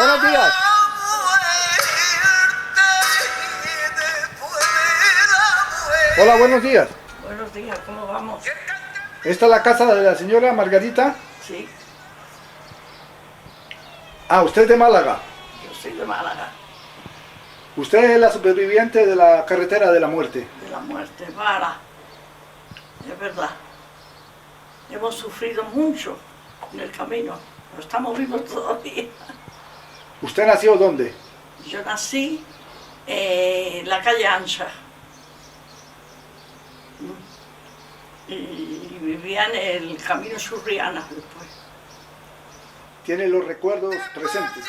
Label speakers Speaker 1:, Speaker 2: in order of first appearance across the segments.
Speaker 1: buenos días. Hola, buenos días.
Speaker 2: Buenos días, ¿cómo vamos?
Speaker 1: ¿Esta es la casa de la señora Margarita?
Speaker 2: Sí,
Speaker 1: Ah, usted es de Málaga.
Speaker 2: yo soy de Málaga,
Speaker 1: Usted es la superviviente de la carretera de la muerte.
Speaker 2: de la muerte, Vara. Es verdad. Hemos sufrido mucho en el camino, pero estamos vivos todavía.
Speaker 1: ¿Usted nació dónde?
Speaker 2: Yo nací en la calle Ancha y vivía en el camino Churriana después.
Speaker 1: Tiene los recuerdos presentes.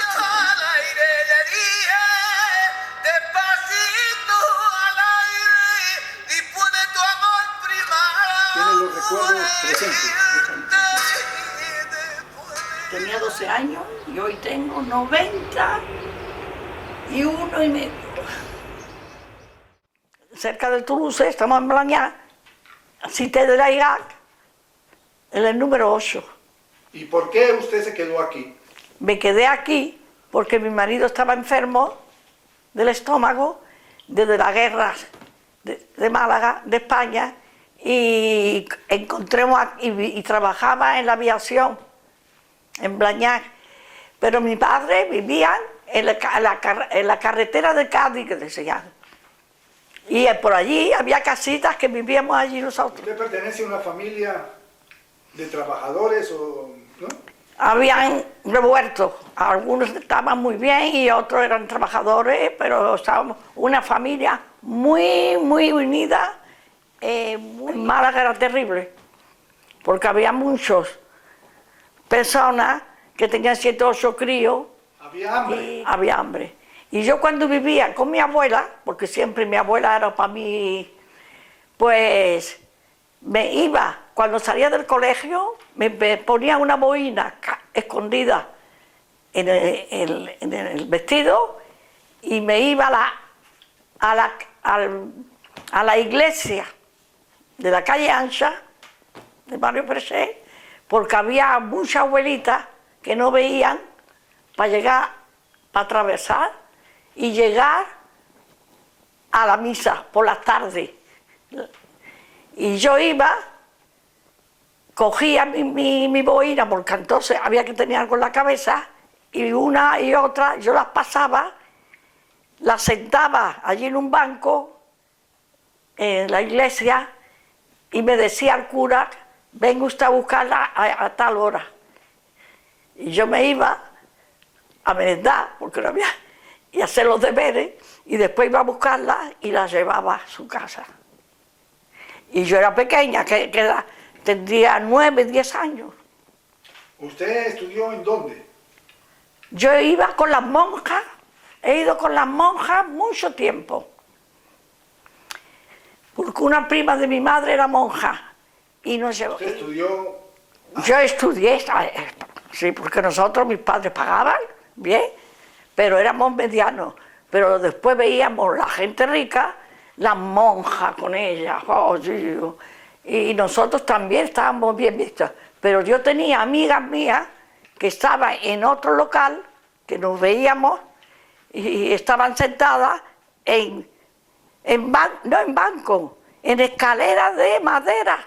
Speaker 1: Tiene los recuerdos presentes.
Speaker 2: Tenía 12 años y hoy tengo 91 y medio. Cerca de Toulouse, estamos en Blañá, Cité de la Irac, en el número 8.
Speaker 1: ¿Y por qué usted se quedó aquí?
Speaker 2: Me quedé aquí porque mi marido estaba enfermo del estómago desde la guerra de Málaga, de España, y y trabajaba en la aviación en Blañac, pero mi padre vivía en la carretera de Cádiz, que decían, y por allí había casitas que vivíamos allí nosotros.
Speaker 1: ¿Usted pertenece a una familia de trabajadores o no?
Speaker 2: Habían revueltos, algunos estaban muy bien y otros eran trabajadores, pero estábamos una familia muy unida. Málaga era terrible, porque había muchas personas que tenían 7 o 8 críos.
Speaker 1: Había hambre.
Speaker 2: Y había hambre. Y yo cuando vivía con mi abuela, porque siempre mi abuela era para mí, pues me iba, cuando salía del colegio, me ponía una boina escondida en el vestido y me iba a la iglesia de la calle Ancha, de Mario Presé, porque había muchas abuelitas que no veían para llegar, para atravesar y llegar a la misa por las tardes. Y yo iba, cogía mi boina, porque entonces había que tener algo en la cabeza, y una y otra yo las pasaba, las sentaba allí en un banco, en la iglesia, y me decía el cura, venga usted a buscarla a tal hora. Y yo me iba a merendar, porque no había, y hacer los deberes, y después iba a buscarla y la llevaba a su casa. Y yo era pequeña, tendría 9, 10 años.
Speaker 1: ¿Usted estudió en dónde?
Speaker 2: Yo iba con las monjas, he ido con las monjas mucho tiempo. Porque una prima de mi madre era monja y nos llevó.
Speaker 1: ¿Usted estudió?
Speaker 2: Yo estudié, sí, porque nosotros, mis padres pagaban, bien, pero éramos medianos. Pero después veíamos la gente rica, las monjas con ellas, oh, Dios, y nosotros también estábamos bien vistos. Pero yo tenía amigas mías que estaban en otro local, que nos veíamos, y estaban sentadas no en banco, en escaleras de madera.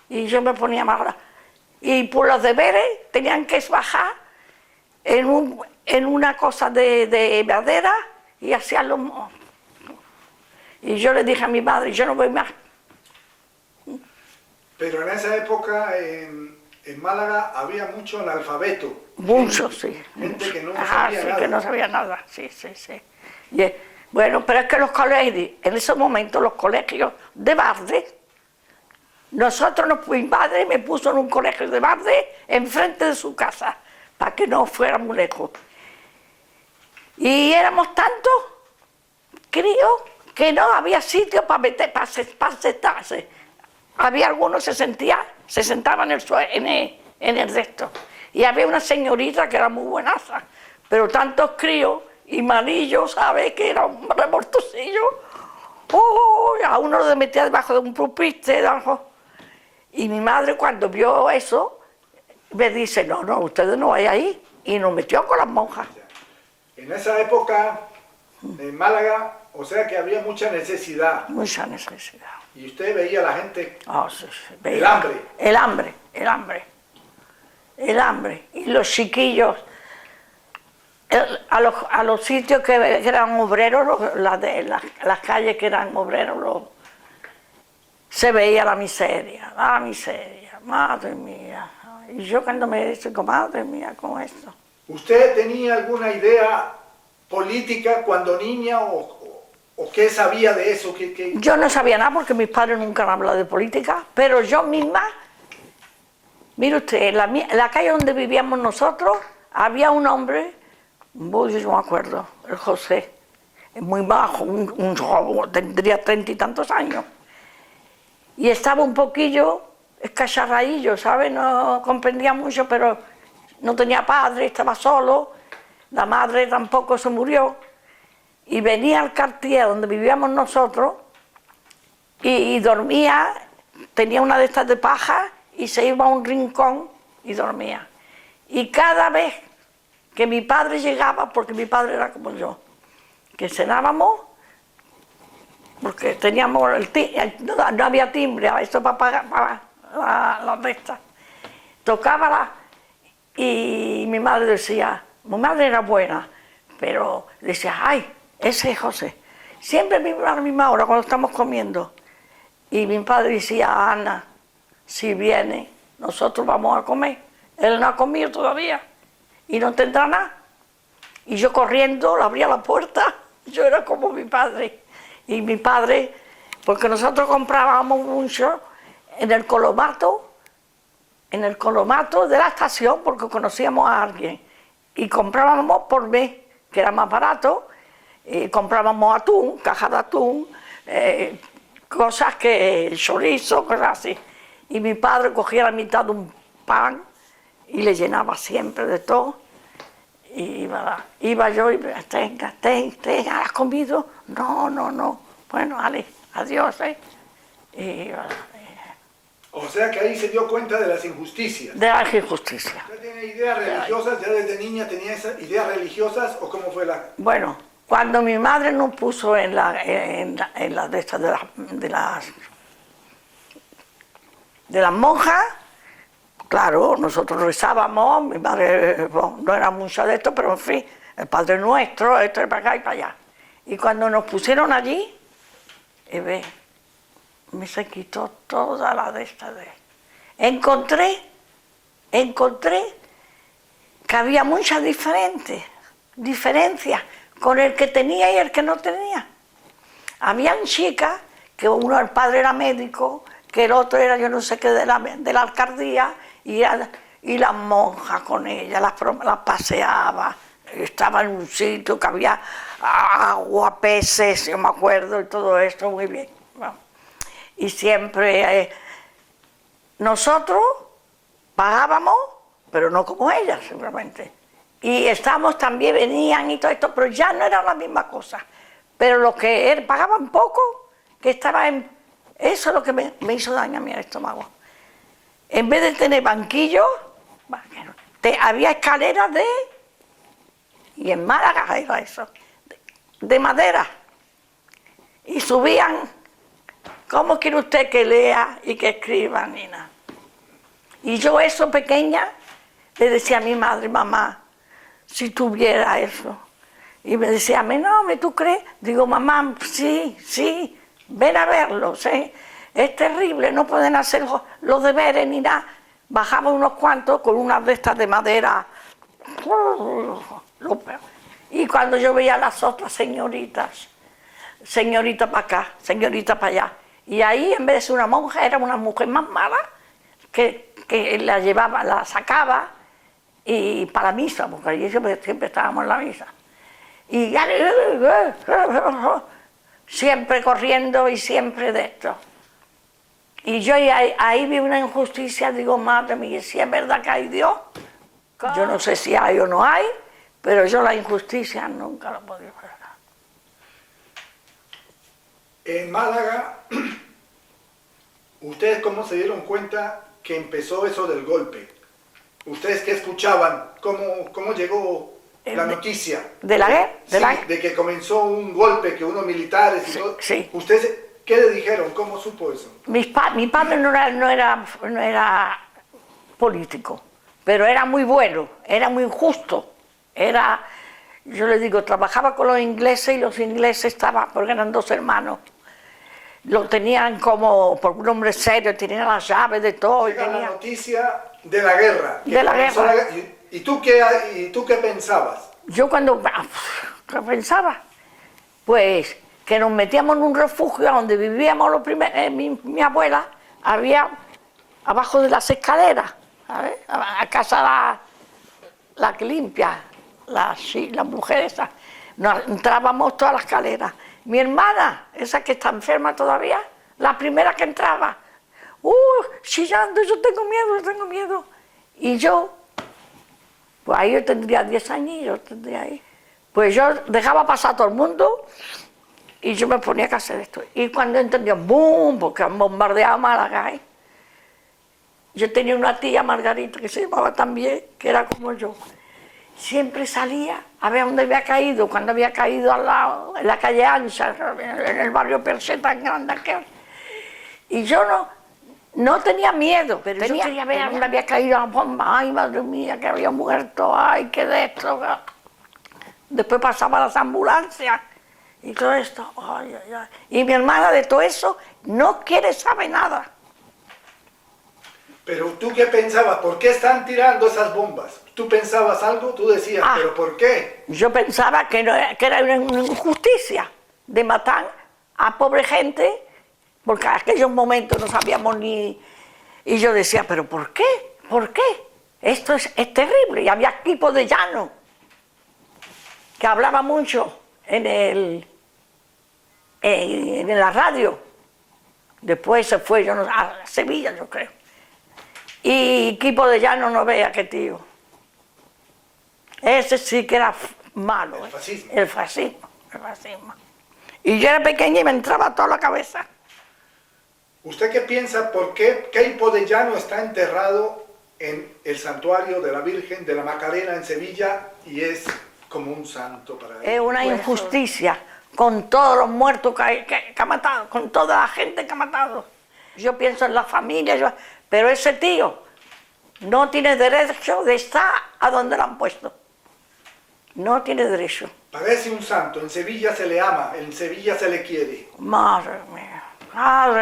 Speaker 2: Y yo me ponía mala. Y por los deberes tenían que bajar en una cosa de madera y hacían los... Y yo le dije a mi madre, yo no voy más.
Speaker 1: Pero en esa época en Málaga había mucho analfabeto.
Speaker 2: Mucho, sí.
Speaker 1: Gente que no
Speaker 2: Ajá,
Speaker 1: sabía
Speaker 2: sí,
Speaker 1: nada.
Speaker 2: que no sabía nada, sí. Bueno, pero es que los colegios, en ese momento los colegios de Barde, mi padre me puso en un colegio de Barde enfrente de su casa, para que no fuera muy lejos. Y éramos tantos críos que no había sitio para sentarse. Había algunos que se sentaban en el resto. Y había una señorita que era muy buenaza, pero tantos críos y malillos, ¿sabes? Que era un revoltosillo. A uno lo metía debajo de un pupitre. Y mi madre, cuando vio eso, me dice, no, ustedes no vayan ahí, y nos metió con las monjas.
Speaker 1: En esa época, en Málaga, o sea que había mucha necesidad.
Speaker 2: Mucha necesidad.
Speaker 1: Y usted veía a la gente,
Speaker 2: Oh, sí, sí,
Speaker 1: el hambre.
Speaker 2: El hambre, el hambre. El hambre. Y los chiquillos, a los sitios que eran obreros, las calles que eran obreros, se veía la miseria, madre mía. Y yo cuando me digo, madre mía, con esto.
Speaker 1: ¿Usted tenía alguna idea política cuando niña o qué sabía de eso?
Speaker 2: Yo no sabía nada porque mis padres nunca han hablado de política, pero yo misma, mire usted, en la calle donde vivíamos nosotros había un hombre, yo no me acuerdo, el José, muy bajo, un joven, tendría 30 y tantos años, y estaba un poquillo escacharradillo, ¿sabe? No comprendía mucho, pero no tenía padre, estaba solo, la madre tampoco se murió, y venía al Cartier donde vivíamos nosotros y dormía, tenía una de estas de paja y se iba a un rincón y dormía. Y cada vez que mi padre llegaba, porque mi padre era como yo, que cenábamos, porque teníamos no había timbre, esto para pagar las de estas, tocaba y mi madre decía, mi madre era buena, pero decía, ay, ese es José. Siempre a la misma hora cuando estamos comiendo. Y mi padre decía, Ana, si viene, nosotros vamos a comer. Él no ha comido todavía y no tendrá nada. Y yo corriendo, le abría la puerta, yo era como mi padre. Y mi padre, porque nosotros comprábamos mucho en el colomato de la estación, porque conocíamos a alguien. Y comprábamos por mes, que era más barato, y comprábamos atún, caja de atún, cosas que, chorizo, cosas así. Y mi padre cogía la mitad de un pan y le llenaba siempre de todo. Y iba yo y tenga, ¿has comido? No. Bueno, vale, adiós,
Speaker 1: O sea que ahí se dio cuenta de las injusticias.
Speaker 2: De la injusticia.
Speaker 1: ¿Usted tiene ideas religiosas? ¿Ya desde niña tenía esas ideas religiosas o cómo fue la...?
Speaker 2: Bueno, cuando mi madre nos puso en la de estas de las monjas, claro, nosotros rezábamos, mi madre no era mucho de esto, pero en fin, el Padre Nuestro, esto es para acá y para allá. Y cuando nos pusieron allí, me se quitó toda la de esta de... Encontré que había muchas diferencias con el que tenía y el que no tenía. Habían chicas, que uno, el padre era médico, que el otro era yo no sé qué de la alcaldía, y las monjas con ella, las paseaba, estaba en un sitio que había agua, peces, yo me acuerdo, y todo esto muy bien. Bueno, y siempre nosotros pagábamos, pero no como ellas, simplemente. Y también venían y todo esto, pero ya no era la misma cosa. Pero los que pagaban poco, que estaba en... Eso es lo que me hizo daño a mí al estómago. En vez de tener banquillos, había escaleras y en Málaga era eso, de madera. Y subían, ¿cómo quiere usted que lea y que escriba, Nina? Y yo eso pequeña, le decía a mi madre, mamá, si tuviera eso. Y me decía, no, ¿tú crees? Digo, mamá, sí, ven a verlo, ¿sí? Es terrible, no pueden hacer los deberes ni nada. Bajaba unos cuantos con unas de estas de madera. Y cuando yo veía a las otras señoritas, señorita para acá, señorita para allá, y ahí en vez de ser una monja era una mujer más mala que la llevaba, la sacaba y para la misa, porque allí siempre estábamos en la misa. Y siempre corriendo y siempre de esto. Y yo ahí vi una injusticia, digo, madre mía, si es verdad que hay Dios, yo no sé si hay o no hay, pero yo la injusticia nunca la he podido ver.
Speaker 1: En Málaga, ¿ustedes cómo se dieron cuenta que empezó eso del golpe? ¿Ustedes qué escuchaban? ¿Cómo llegó la noticia?
Speaker 2: ¿De la guerra?
Speaker 1: Sí, de que comenzó un golpe, que unos militares y
Speaker 2: Sí,
Speaker 1: todo.
Speaker 2: sí.
Speaker 1: ¿Ustedes qué le dijeron? ¿Cómo supo eso?
Speaker 2: Mi padre no era político, pero era muy bueno, era muy justo. Yo le digo, trabajaba con los ingleses y los ingleses estaban, porque eran dos hermanos, lo tenían como por un hombre serio, tenían las llaves de todo.
Speaker 1: Llega la noticia de la guerra.
Speaker 2: De la guerra.
Speaker 1: ¿Y tú qué pensabas?
Speaker 2: Yo ¿qué pensaba? Pues que nos metíamos en un refugio donde vivíamos mi abuela, había abajo de las escaleras, ¿sabes? A casa la que limpia, la mujer esa, nos entrábamos todas las escaleras. Mi hermana, esa que está enferma todavía, la primera que entraba, chillando, yo tengo miedo. Y yo, pues ahí yo tendría 10 años, pues yo dejaba pasar a todo el mundo y yo me ponía que hacer esto. Y cuando entendía, ¡boom!, porque han bombardeado Málaga, ¿eh? Yo tenía una tía, Margarita, que se llamaba también, que era como yo. Siempre salía a ver dónde había caído, cuando había caído al lado, en la calle Ancha, en el barrio Persé tan grande aquel. Y yo no tenía miedo, pero yo quería ver dónde había caído la bomba. Ay, madre mía, que había muerto, ay, qué de esto. Después pasaban las ambulancias y todo esto. Ay, ay, ay. Y mi hermana de todo eso no quiere saber nada.
Speaker 1: Pero tú qué pensabas, ¿por qué están tirando esas bombas? ¿Tú pensabas algo? Tú decías, ¿pero por qué?
Speaker 2: Yo pensaba que era una injusticia de matar a pobre gente, porque en aquellos momentos no sabíamos ni... Y yo decía, ¿pero por qué? ¿Por qué? Esto es terrible. Y había equipo de llano que hablaba mucho en la radio. Después se fue a Sevilla, yo creo. Y equipo de llano, no vea qué tío. Ese sí que era malo.
Speaker 1: El fascismo.
Speaker 2: El fascismo. Y yo era pequeña y me entraba toda la cabeza.
Speaker 1: ¿Usted qué piensa por qué Queipo de Llano está enterrado en el santuario de la Virgen de la Macarena en Sevilla y es como un santo para él?
Speaker 2: Es una injusticia con todos los muertos que ha matado, con toda la gente que ha matado. Yo pienso en la familia, pero ese tío no tiene derecho de estar a donde lo han puesto. No tiene derecho.
Speaker 1: Parece un santo, en Sevilla se le ama, en Sevilla se le quiere.
Speaker 2: Madre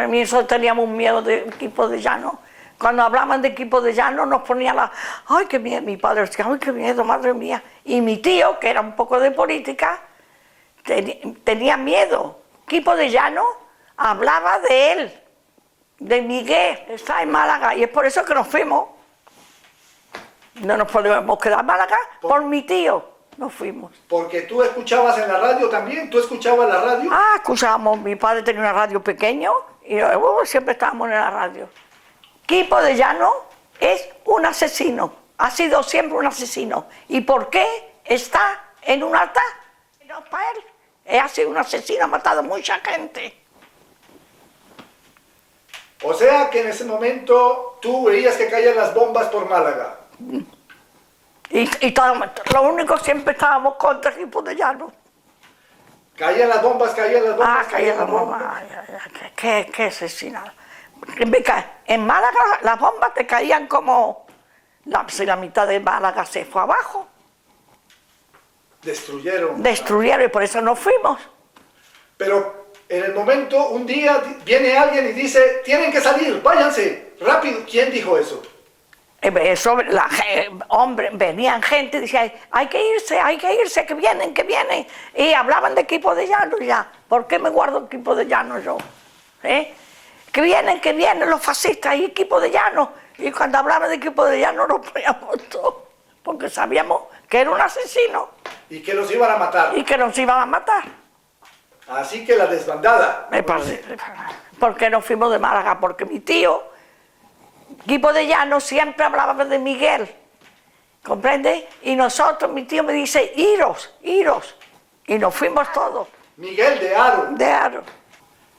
Speaker 2: mía, eso teníamos un miedo de equipo de llano. Cuando hablaban de equipo de llano nos ponía ¡ay, qué miedo! Mi padre decía, ¡ay, qué miedo, madre mía! Y mi tío, que era un poco de política, tenía miedo. Equipo de llano hablaba de él, de Miguel, está en Málaga, y es por eso que nos fuimos. No nos podemos quedar en Málaga por mi tío. Nos fuimos.
Speaker 1: Porque tú escuchabas en la radio también, ¿tú escuchabas la radio?
Speaker 2: Escuchábamos, mi padre tenía una radio pequeño y siempre estábamos en la radio. Queipo de Llano es un asesino, ha sido siempre un asesino. ¿Y por qué está en un altar? No es para él, ha sido un asesino, ha matado mucha gente.
Speaker 1: O sea que en ese momento tú veías que caían las bombas por Málaga.
Speaker 2: Y lo único siempre estábamos contra el Queipo de Llano.
Speaker 1: Caían las bombas, caían las bombas.
Speaker 2: Caían las bombas. Qué asesinado. En Málaga las bombas te caían como... la mitad de Málaga se fue abajo.
Speaker 1: Destruyeron.
Speaker 2: Destruyeron y por eso nos fuimos.
Speaker 1: Pero en el momento, un día viene alguien y dice, tienen que salir, váyanse, rápido. ¿Quién dijo eso?
Speaker 2: Hombre, venían gente y decían, hay que irse, que vienen. Y hablaban de equipo de llano ya. ¿Por qué me guardo equipo de llano yo? Que vienen los fascistas y equipo de llano. Y cuando hablaban de equipo de llano nos poníamos todos, porque sabíamos que era un asesino.
Speaker 1: Y que los iban a matar. Así que la desbandada.
Speaker 2: ¿Por qué nos fuimos de Málaga? Porque mi tío, Queipo de Llano, siempre hablaba de Miguel, ¿comprende? Y nosotros, mi tío me dice, iros, y nos fuimos todos.
Speaker 1: Miguel de Haro.
Speaker 2: De Haro.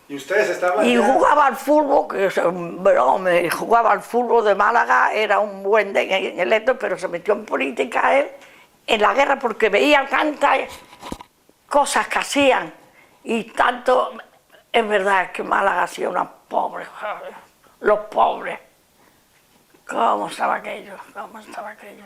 Speaker 1: Y ustedes estaban...
Speaker 2: Y
Speaker 1: ya-
Speaker 2: jugaba al fútbol, que es un brome, jugaba al fútbol de Málaga, era un buen en el esto, pero se metió en política él, en la guerra, porque veía tantas cosas que hacían, y tanto, es verdad que Málaga ha sido una pobre, joder, los pobres. ¿Cómo estaba aquello? ¿Cómo estaba aquello?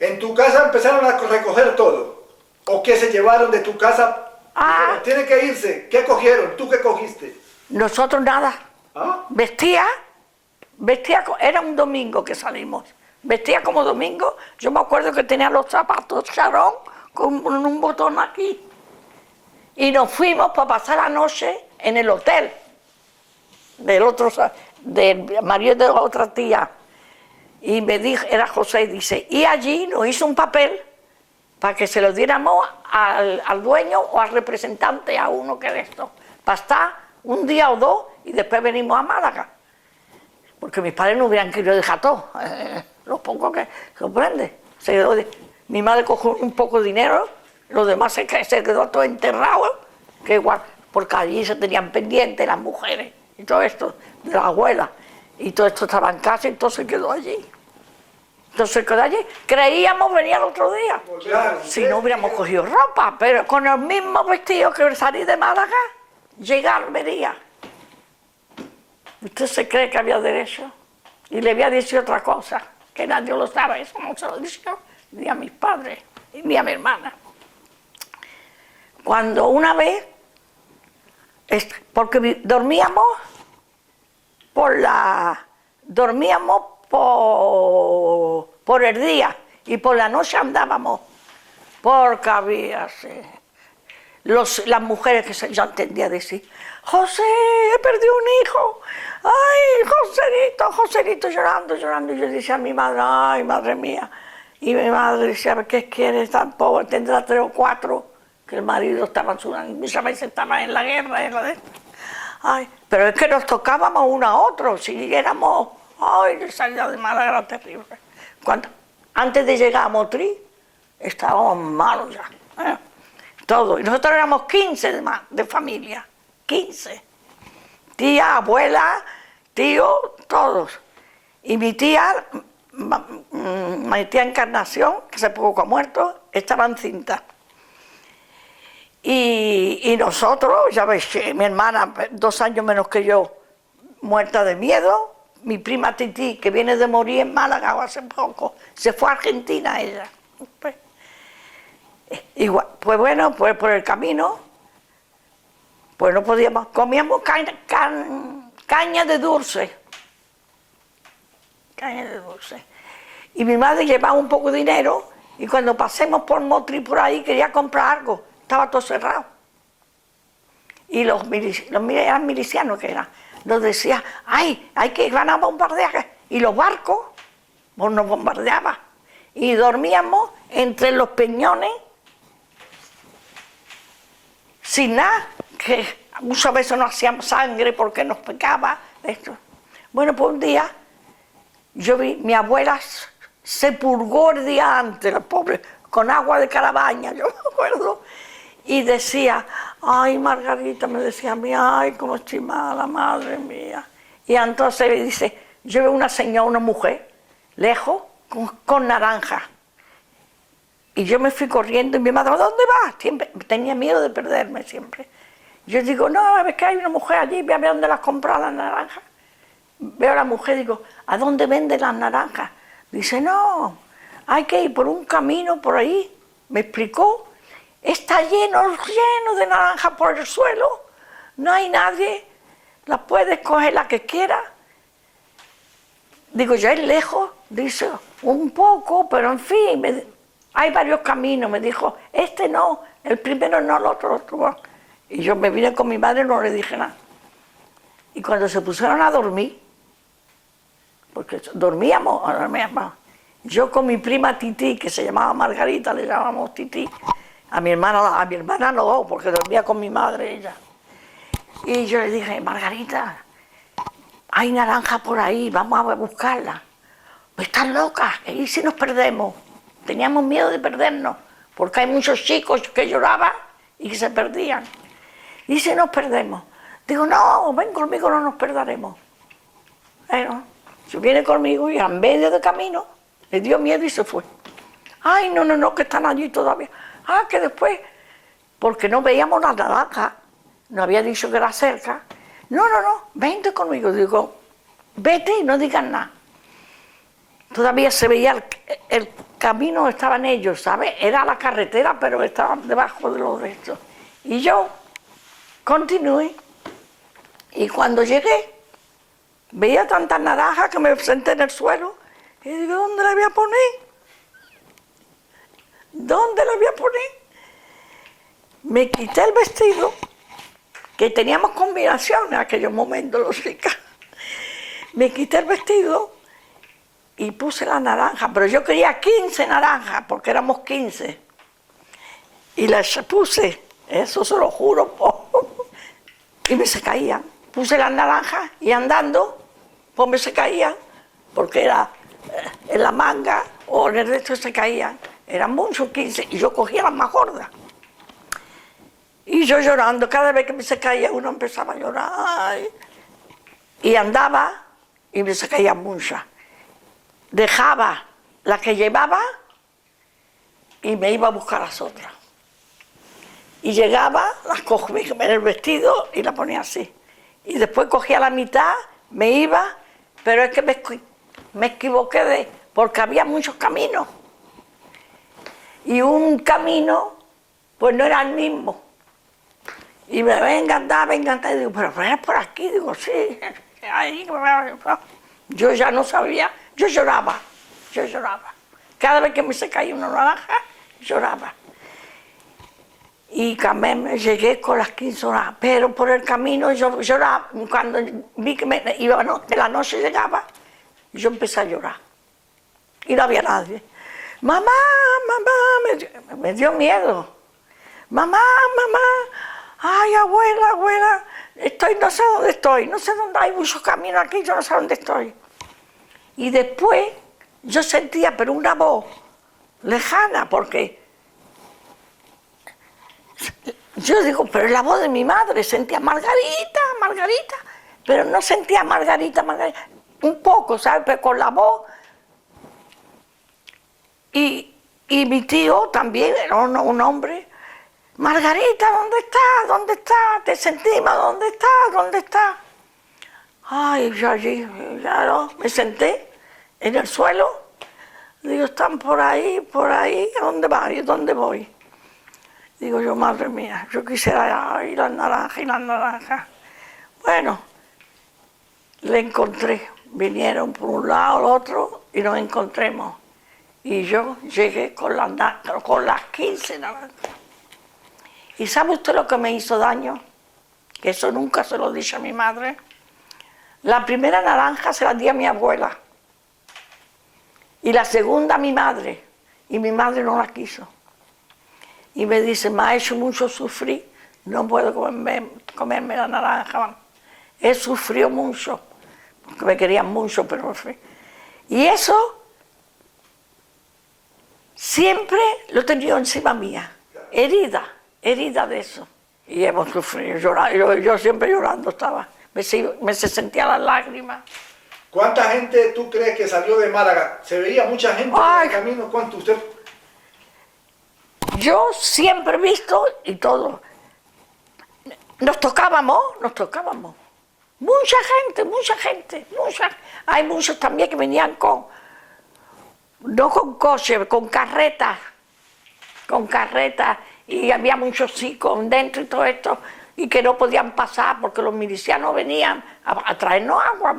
Speaker 1: En tu casa empezaron a recoger todo. ¿O qué se llevaron de tu casa?
Speaker 2: Ah.
Speaker 1: Dijeron, tienen que irse. ¿Qué cogieron? ¿Tú qué cogiste?
Speaker 2: Nosotros nada.
Speaker 1: ¿Ah?
Speaker 2: Vestía, era un domingo que salimos, vestía como domingo, yo me acuerdo que tenía los zapatos charón con un botón aquí, y nos fuimos para pasar la noche en el hotel del marido de la otra tía, y me dijo, era José, dice, y allí nos hizo un papel para que se lo diéramos al dueño o al representante, a uno que de esto, para estar un día o dos y después venimos a Málaga. Porque mis padres no hubieran querido dejar todo, lo poco que comprende. Mi madre cogió un poco de dinero, lo demás se quedó todo enterrado, que igual, porque allí se tenían pendientes las mujeres y todo esto, de la abuela, y todo esto estaba en casa y todo se quedó allí. Entonces quedó allí, creíamos venir al otro día,
Speaker 1: Claro,
Speaker 2: si no hubiéramos cogido ropa, pero con el mismo vestido que salí de Málaga, llegar vería. ¿Usted se cree que había derecho? Y le había dicho otra cosa, que nadie lo sabe, eso no se lo dijo ni a mis padres, ni a mi hermana. Cuando una vez, porque dormíamos por el día y por la noche andábamos, porque había... las mujeres que yo entendía decir, José, he perdido un hijo, ay, Joselito, llorando, y yo decía a mi madre, ay, madre mía, y mi madre decía, ¿qué quieres tan pobre? Tendrá 3 o 4, que el marido estaba, muchas veces estaba en la guerra, ay, pero es que nos tocábamos uno a otro, si éramos, ay, la salida de Málaga era terrible. Antes de llegar a Motril, estábamos malos ya, todo. Y nosotros éramos 15 de familia, 15. Tía, abuela, tío, todos. Y mi tía Encarnación, que hace poco ha muerto, estaba encinta. Y nosotros, ya veis que mi hermana, 2 años menos que yo, muerta de miedo. Mi prima Titi, que viene de morir en Málaga hace poco, se fue a Argentina ella. Igual, pues bueno, pues por el camino, pues no podíamos, comíamos caña de dulce. Caña de dulce. Y mi madre llevaba un poco de dinero y cuando pasemos por Motril por ahí quería comprar algo, estaba todo cerrado. Y los eran milicianos que eran, nos decían, ay, hay que van a bombardear. Y los barcos nos bombardeaban. Y dormíamos entre los peñones sin nada, que muchas veces no hacíamos sangre porque nos pecaba esto. Bueno, pues un día yo vi, mi abuela se purgó el día antes, la pobre, con agua de calabaña, yo me acuerdo, y decía, ay, Margarita, me decía a mí, ay, cómo estoy mala, madre mía. Y entonces le dice, yo veo una señora, una mujer, lejos, con naranja. Y yo me fui corriendo y mi madre, ¿a dónde vas? Siempre, tenía miedo de perderme siempre. Yo digo, no, es que hay una mujer allí, voy a ver dónde las compró las naranjas. Veo a la mujer y digo, ¿a dónde venden las naranjas? Dice, no, hay que ir por un camino por ahí. Me explicó, está lleno de naranjas por el suelo, no hay nadie, las puedes coger la que quieras. Digo, ya es lejos, dice, un poco, pero en fin, hay varios caminos, me dijo, este no, el primero no, el otro. Y yo me vine con mi madre y no le dije nada. Y cuando se pusieron a dormir, porque dormíamos, yo con mi prima Titi, que se llamaba Margarita, le llamábamos Titi, a mi hermana no, porque dormía con mi madre ella. Y yo le dije, Margarita, hay naranja por ahí, vamos a buscarla. Están locas, ¿y si nos perdemos? Teníamos miedo de perdernos, porque hay muchos chicos que lloraban y que se perdían. ¿Y si nos perdemos? Digo, no, ven conmigo, no nos perderemos. Bueno, se viene conmigo y a medio de camino le dio miedo y se fue. Ay, no, que están allí todavía. Ah, que después, porque no veíamos la naranja, no había dicho que era cerca. No, vente conmigo. Digo, vete y no digas nada. Todavía se veía el camino, estaban ellos, ¿sabes? Era la carretera, pero estaban debajo de los restos. Y yo continué. Y cuando llegué, veía tantas naranjas que me senté en el suelo. Y digo, ¿dónde la voy a poner? ¿Dónde la voy a poner? Me quité el vestido, que teníamos combinación en aquellos momentos, los chicas. Me quité el vestido y puse la naranja, pero yo quería 15 naranjas, porque éramos 15. Y las puse, eso se lo juro, y me se caían. Puse las naranjas y andando, pues me se caían, porque era en la manga o en el resto se caían. Eran muchos, 15, y yo cogía las más gordas. Y yo llorando, cada vez que me se caía uno empezaba a llorar. Y andaba y me se caían muchas. Dejaba la que llevaba y me iba a buscar las otras. Y llegaba, las cogía en el vestido y la ponía así. Y después cogía la mitad, me iba, pero es que me equivoqué porque había muchos caminos. Y un camino, pues no era el mismo. Y me venga, andaba, y digo, pero es por aquí, digo, sí. Ahí, yo ya no sabía, yo lloraba. Cada vez que me se caía una naranja, lloraba. Y también llegué con las 15 horas, pero por el camino yo lloraba. Cuando vi que que la noche llegaba, yo empecé a llorar. Y no había nadie. Mamá, me dio miedo. Mamá, ay, abuela, no sé dónde estoy, no sé dónde hay muchos caminos aquí, yo no sé dónde estoy. Y después yo sentía, pero una voz lejana, porque yo digo, pero es la voz de mi madre, sentía Margarita, pero no sentía Margarita, un poco, ¿sabes? Pero con la voz. Y mi tío también era un hombre. Margarita, ¿dónde está? Te sentimos, ¿dónde está? Ay, yo allí, ya no, me senté en el suelo. Digo, están por ahí, ¿a dónde van? ¿Dónde voy? Digo yo, madre mía, yo quisiera ir las naranjas. Bueno, le encontré. Vinieron por un lado, al otro, y nos encontremos. Y yo llegué con las 15 naranjas. ¿Y sabe usted lo que me hizo daño? Que eso nunca se lo dije a mi madre. La primera naranja se la di a mi abuela. Y la segunda a mi madre. Y mi madre no la quiso. Y me dice, me ha hecho mucho sufrir, no puedo comerme la naranja. He sufrido mucho, porque me querían mucho, pero en fin. Y eso siempre lo he tenido encima mía, herida de eso. Y hemos sufrido, yo siempre llorando estaba, me se sentían las lágrimas.
Speaker 1: ¿Cuánta gente tú crees que salió de Málaga? ¿Se veía mucha gente en el camino? ¿Cuánto usted?
Speaker 2: Yo siempre he visto y todo. Nos tocábamos. Mucha gente. Hay muchos también que venían no con coche, con carretas. Y había muchos chicos dentro y todo esto, y que no podían pasar porque los milicianos venían a traernos agua.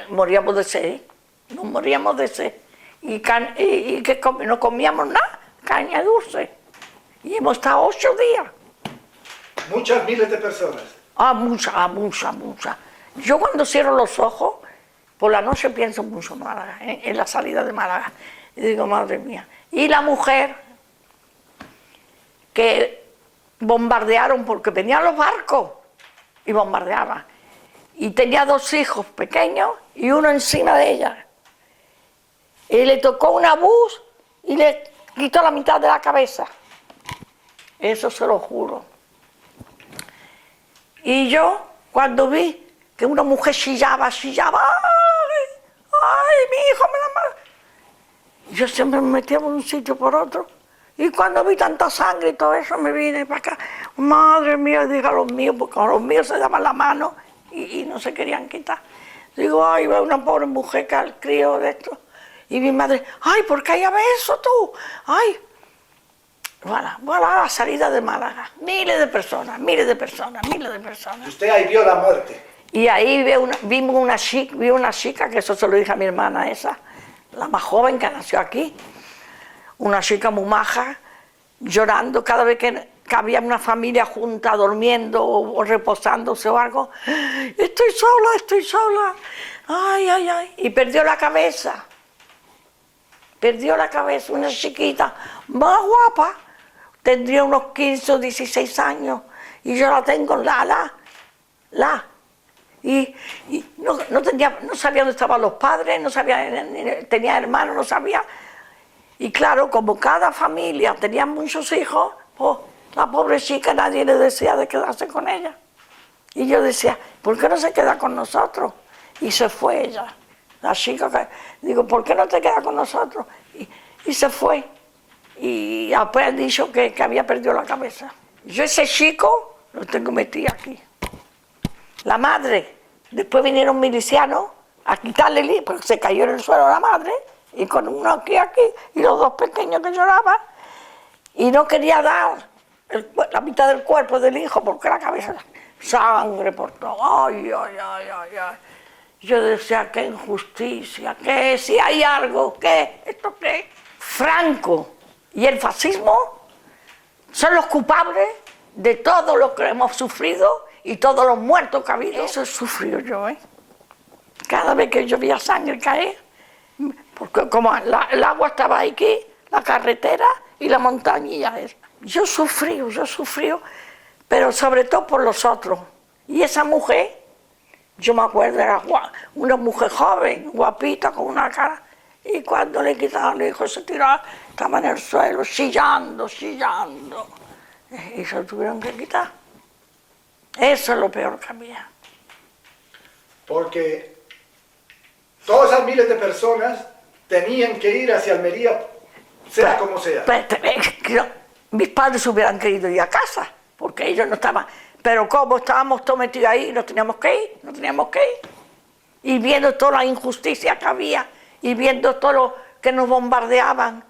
Speaker 2: Moríamos de sed, nos moríamos de sed. Y que no comíamos nada. Caña dulce. Y hemos estado 8 días.
Speaker 1: Muchas miles de personas.
Speaker 2: Muchas. Yo cuando cierro los ojos, por la noche pienso mucho en Málaga, en la salida de Málaga. Y digo, madre mía. Y la mujer que bombardearon, porque venían los barcos y bombardeaban. Y tenía 2 hijos pequeños y uno encima de ella. Y le tocó una bus y le quitó la mitad de la cabeza. Eso se lo juro. Y yo, cuando vi que una mujer chillaba, ¡ay! ¡Ay, mi hijo me la mata! Yo siempre me metía por un sitio por otro. Y cuando vi tanta sangre y todo eso, me vine para acá. Madre mía, dije a los míos, porque a los míos se daban la mano y no se querían quitar. Digo, ay, va una pobre mujer que al crío de esto. Y mi madre, ay, ¿por qué hay eso tú? Ay. Voilà, la salida de Málaga. Miles de personas.
Speaker 1: Y usted ahí vio la muerte.
Speaker 2: Y ahí vi una chica, que eso se lo dije a mi hermana esa, la más joven que nació aquí, una chica muy maja, llorando cada vez que había una familia junta, durmiendo o reposándose o algo. Estoy sola, ay, y perdió la cabeza, una chiquita, más guapa, tendría unos 15 o 16 años, y yo la tengo, y no sabía dónde estaban los padres, no sabía, tenía hermanos, no sabía. Y claro, como cada familia tenía muchos hijos, pues la pobre chica nadie le decía de quedarse con ella. Y yo decía, ¿por qué no se queda con nosotros? Y se fue ella, la chica, digo, ¿por qué no te quedas con nosotros? Y se fue. Y después han dicho que había perdido la cabeza. Yo ese chico lo tengo metido aquí. La madre, después vinieron milicianos a quitarle, porque se cayó en el suelo la madre, y con uno aquí, y los dos pequeños que lloraban, y no quería dar la mitad del cuerpo del hijo, porque la cabeza, sangre por todo, ay. Yo decía, qué injusticia, qué, si hay algo, qué, esto qué. Franco y el fascismo son los culpables de todo lo que hemos sufrido y todos los muertos que ha habido. Eso he sufrido yo, Cada vez que yo veía sangre caer, porque como el agua estaba aquí, la carretera y la montañilla esa. Yo sufrí, pero sobre todo por los otros. Y esa mujer, yo me acuerdo, era una mujer joven, guapita, con una cara. Y cuando le quitaron el hijo, se tiraba, estaba en el suelo, chillando. Y se lo tuvieron que quitar. Eso es lo peor que había.
Speaker 1: Porque todas esas miles de personas tenían que ir hacia Almería, sea como sea.
Speaker 2: Mis padres hubieran querido ir a casa, porque ellos no estaban. Pero como estábamos todos metidos ahí, no teníamos que ir. Y viendo toda la injusticia que había, y viendo todo lo que nos bombardeaban.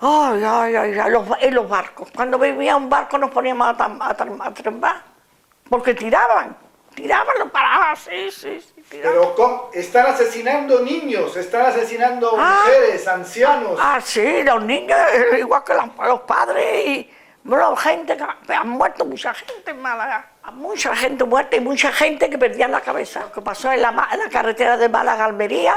Speaker 2: En los barcos. Cuando vivía un barco nos poníamos a trembar, porque tiraban, lo paraban, sí.
Speaker 1: Pero están asesinando niños, están asesinando mujeres, ancianos.
Speaker 2: Sí, los niños, igual que los padres, y bueno, gente que han muerto, mucha gente en Málaga. Mucha gente muerta y mucha gente que perdía la cabeza. Lo que pasó en la carretera de Málaga a Almería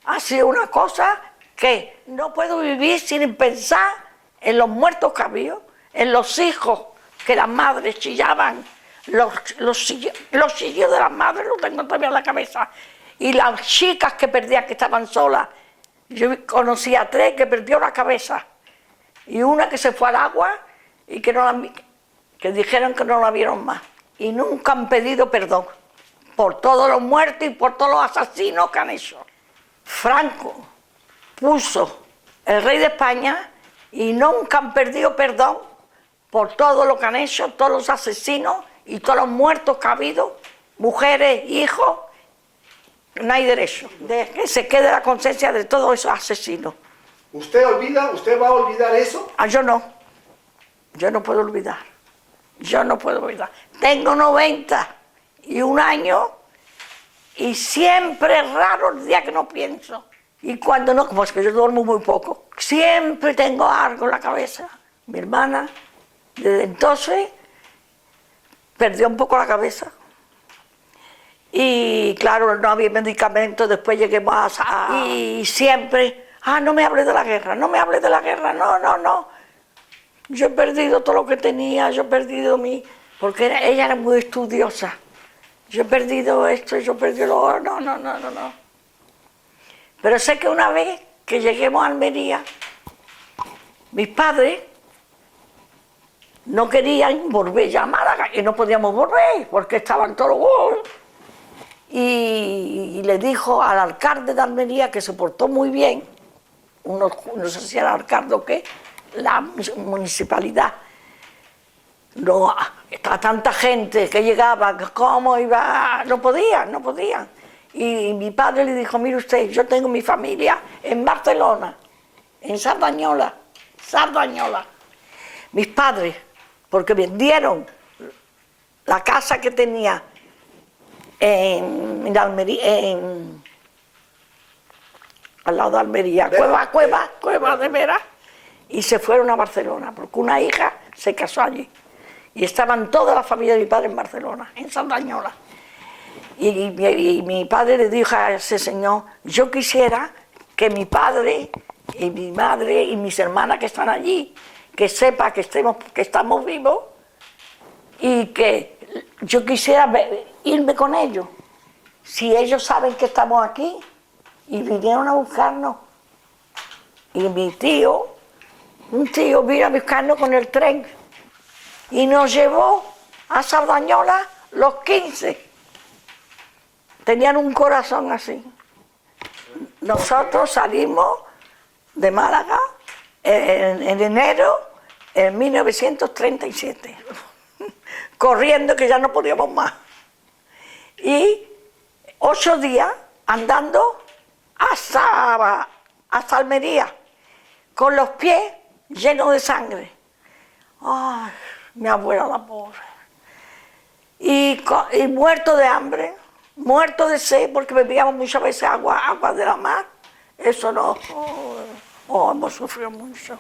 Speaker 2: ha sido una cosa que no puedo vivir sin pensar en los muertos que había, en los hijos que las madres chillaban, los chillidos de las madres los tengo todavía en la cabeza, y las chicas que perdían, que estaban solas. Yo conocí a 3 que perdió la cabeza, y una que se fue al agua y que dijeron que no la vieron más, y nunca han pedido perdón por todos los muertos y por todos los asesinos que han hecho. Franco puso el rey de España y nunca han pedido perdón por todo lo que han hecho, todos los asesinos y todos los muertos que ha habido, mujeres, hijos. No hay derecho de que se quede la conciencia de todos esos asesinos.
Speaker 1: ¿Usted va a olvidar eso?
Speaker 2: Yo no puedo olvidar, Tengo 91 años y siempre es raro el día que no pienso. Y cuando no, como es que yo duermo muy poco, siempre tengo algo en la cabeza. Mi hermana, desde entonces, perdió un poco la cabeza. Y claro, no había medicamentos, después lleguemos y siempre, no me hables de la guerra, no. Yo he perdido todo lo que tenía, porque ella era muy estudiosa. Yo he perdido esto, yo he perdido lo otro, no. Pero sé que una vez que lleguemos a Almería, mis padres no querían volver ya a Málaga y no podíamos volver porque estaban todos y le dijo al alcalde de Almería, que se portó muy bien, no sé si era el alcalde o qué, la municipalidad, no, estaba tanta gente que llegaba, ¿cómo iba? No podían. Y mi padre le dijo, mire usted, yo tengo mi familia en Barcelona, en Sardañola. Mis padres, porque vendieron la casa que tenía en Almería, al lado de Almería, Cueva de Vera, y se fueron a Barcelona, porque una hija se casó allí. Y estaban toda la familia de mi padre en Barcelona, en Sardañola. Y mi padre le dijo a ese señor, yo quisiera que mi padre y mi madre y mis hermanas que están allí, que sepa que estamos vivos y que yo quisiera irme con ellos. Si ellos saben que estamos aquí y vinieron a buscarnos. Y mi tío, un tío vino a buscarnos con el tren y nos llevó a Sardañola los 15. Tenían un corazón así. Nosotros salimos de Málaga en enero de 1937, corriendo que ya no podíamos más. Y 8 días andando hasta Almería, con los pies llenos de sangre. Ay, mi abuela la pobre. Y muerto de hambre, muerto de sed, porque bebíamos muchas veces agua de la mar. Eso no. Hemos sufrido mucho.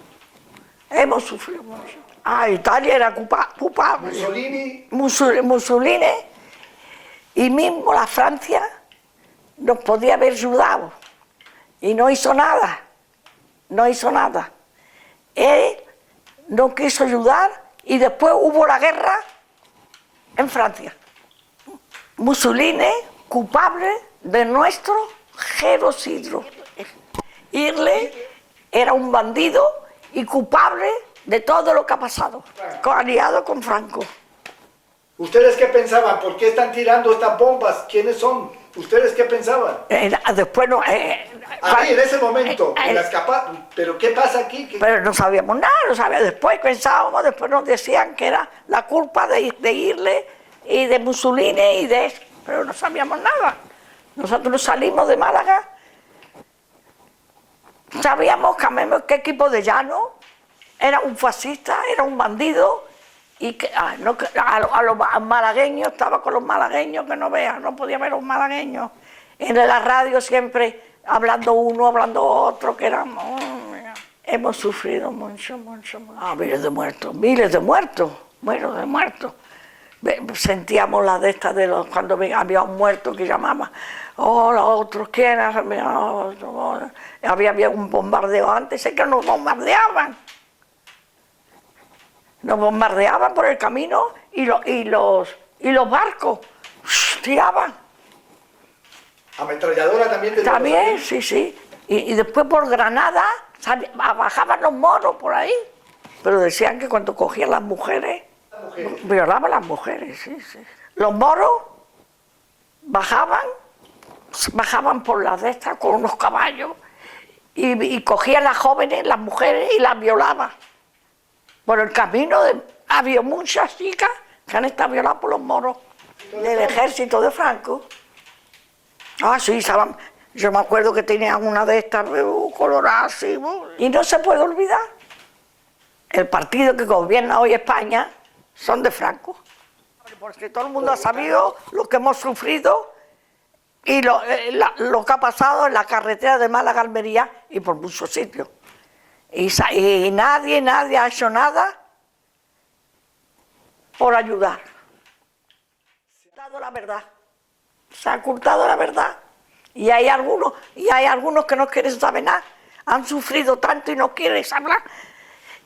Speaker 2: Italia era culpable. Mussolini y mismo la Francia nos podía haber ayudado y no hizo nada. Él no quiso ayudar y después hubo la guerra en Francia. Mussolini, culpable de nuestro genocidio. Hitler era un bandido y culpable de todo lo que ha pasado, aliado con Franco.
Speaker 1: ¿Ustedes qué pensaban? ¿Por qué están tirando estas bombas? ¿Quiénes son? ¿Ustedes qué pensaban?
Speaker 2: Después no...
Speaker 1: Ahí, en ese momento, ¿pero qué pasa aquí?
Speaker 2: Pero no sabíamos nada, después pensábamos, después nos decían que era la culpa de Hitler y de Mussolini y de eso, pero no sabíamos nada. Nosotros salimos de Málaga, sabíamos que equipo de Llano era un fascista, era un bandido, y que a los malagueños, estaba con los malagueños, que no vean, no podía ver los malagueños. En la radio siempre hablando uno, hablando otro, que éramos... hemos sufrido mucho. Miles de muertos. Sentíamos la de estas cuando había un muerto que llamaba, los otros, ¿quién? Había un bombardeo antes, sé que nos bombardeaban. Nos bombardeaban por el camino y los barcos tiraban.
Speaker 1: ¿Ametralladora también teníamos?
Speaker 2: También, sí. Y después por Granada bajaban los moros por ahí. Pero decían que cuando cogían las mujeres, violaban a las mujeres, sí. Los moros bajaban por las de estas con unos caballos y cogían a las jóvenes, las mujeres, y las violaban. Por el camino había muchas chicas que han estado violadas por los moros del ejército de Franco. Sí, yo me acuerdo que tenían una de estas colorada así, y no se puede olvidar. El partido que gobierna hoy España son de Franco. Porque todo el mundo ha sabido lo que hemos sufrido y lo que ha pasado en la carretera de Málaga a Almería y por muchos sitios. Y nadie ha hecho nada por ayudar. Se ha ocultado la verdad. Y hay algunos que no quieren saber nada. Han sufrido tanto y no quieren hablar.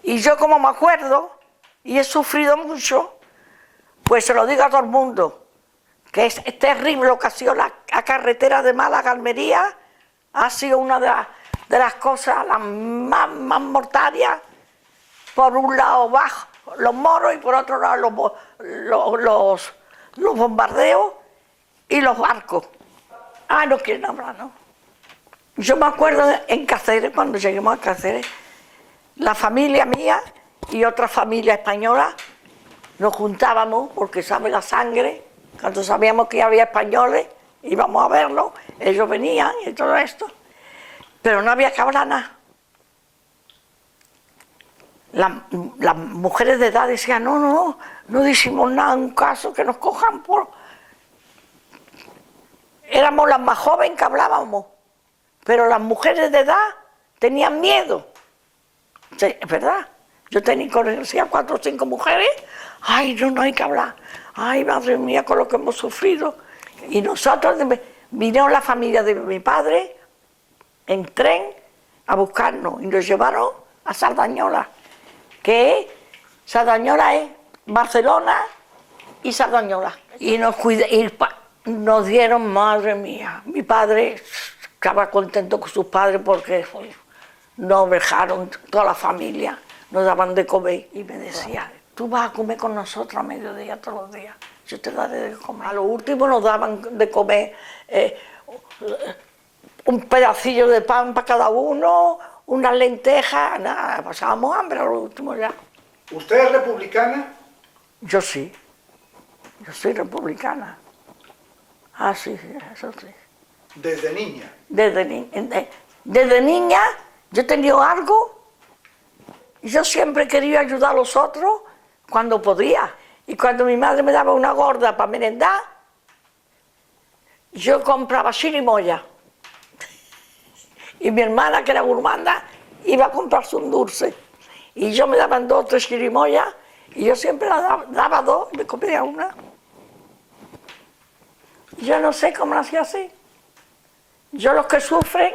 Speaker 2: Y yo, como me acuerdo, y he sufrido mucho, pues se lo digo a todo el mundo, que es terrible lo que ha sido la carretera de Málaga a Almería. Ha sido una de las cosas las más mortarias. Por un lado los moros y por otro lado los bombardeos y los barcos. Ah, no quieren hablar, ¿no? Yo me acuerdo en Cáceres, cuando lleguemos a Cáceres, la familia mía y otra familia española nos juntábamos porque sabe la sangre, cuando sabíamos que había españoles íbamos a verlos, ellos venían y todo esto, pero no había que hablar nada. Las mujeres de edad decían, no decimos nada, un caso que nos cojan por... Éramos las más jóvenes que hablábamos, pero las mujeres de edad tenían miedo. Sí, es verdad. Yo conocía 4 o 5 mujeres, ay, no hay que hablar, ay, madre mía, con lo que hemos sufrido. Y nosotros, vinieron la familia de mi padre en tren a buscarnos y nos llevaron a Sardañola, que Sardañola es Barcelona y Sardañola. Y nos dieron, madre mía, mi padre estaba contento con sus padres porque nos dejaron toda la familia, nos daban de comer y me decía, tú vas a comer con nosotros a mediodía todos los días, yo te daré de comer. A lo último nos daban de comer un pedacillo de pan para cada uno, unas lentejas, nada, pasábamos hambre a lo último ya.
Speaker 1: ¿Usted es republicana?
Speaker 2: Yo sí, yo soy republicana. Ah, sí, eso sí.
Speaker 1: ¿Desde niña?
Speaker 2: Desde niña yo he tenido algo y yo siempre he querido ayudar a los otros cuando podía. Y cuando mi madre me daba una gorda para merendar, yo compraba chirimoya. Y mi hermana, que era gourmanda, iba a comprarse un dulce. Y yo me daban 2 o 3 chirimoyas y yo siempre daba 2 y me comía una. Yo no sé cómo nací así. Yo los que sufren